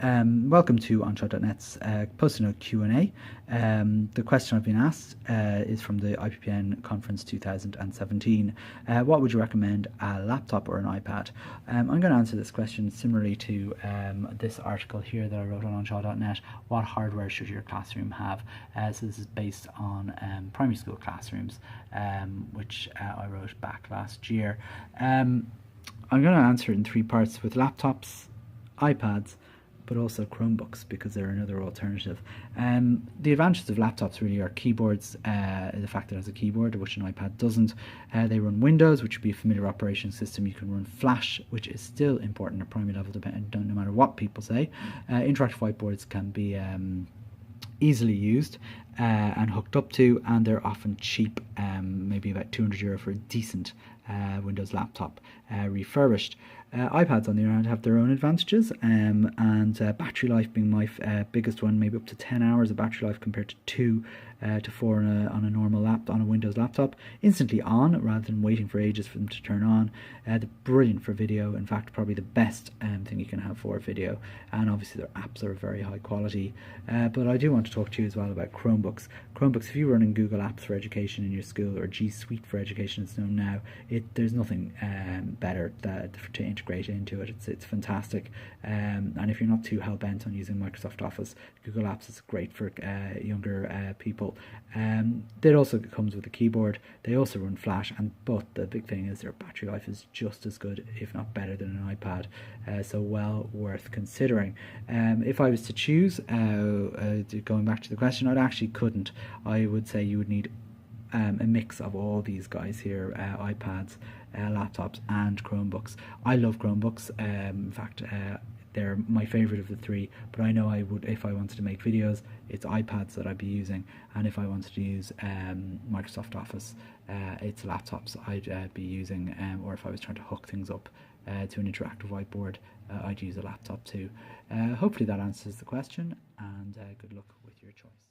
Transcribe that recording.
Welcome to onshot.net's post note Q&A. The question I've been asked is from the IPPN conference 2017. What would you recommend, a laptop or an iPad? I'm going to answer this question similarly to this article here that I wrote on onshot.net. What hardware should your classroom have? So this is based on primary school classrooms, which I wrote back last year. I'm going to answer it in three parts, with laptops, iPads, but also Chromebooks, because they're another alternative. The advantages of laptops really are keyboards, the fact that it has a keyboard, which an iPad doesn't. They run Windows, which would be a familiar operating system. You can run Flash, which is still important at primary level, no matter what people say. Interactive whiteboards can be easily used and hooked up to, and they're often cheap, maybe about €200 for a decent Windows laptop refurbished. iPads, on the other hand, have their own advantages, and battery life being my biggest one, maybe up to 10 hours of battery life compared to 2 to 4 on a normal on a Windows laptop. Instantly on, rather than waiting for ages for them to turn on. They're brilliant for video. In fact, probably the best thing you can have for video, and obviously their apps are very high quality. But I do want to talk to you as well about Chromebooks. Chromebooks, if you're running Google Apps for Education in your school, or G Suite for Education it's known now, there's nothing better to integrate into it. It's fantastic, and if you're not too hell-bent on using Microsoft Office, Google Apps is great for younger people. It also comes with a keyboard. They also run Flash, but the big thing is their battery life is just as good, if not better, than an iPad, so well worth considering. If I was to choose, going back to the question, I actually couldn't. I would say you would need a mix of all these guys here, iPads, laptops and Chromebooks. I love Chromebooks. In fact, they're my favorite of the three, but I know I would, if I wanted to make videos, it's iPads that I'd be using, and if I wanted to use Microsoft Office, it's laptops I'd be using, or if I was trying to hook things up to an interactive whiteboard, I'd use a laptop too. Hopefully that answers the question, and good luck with your choice.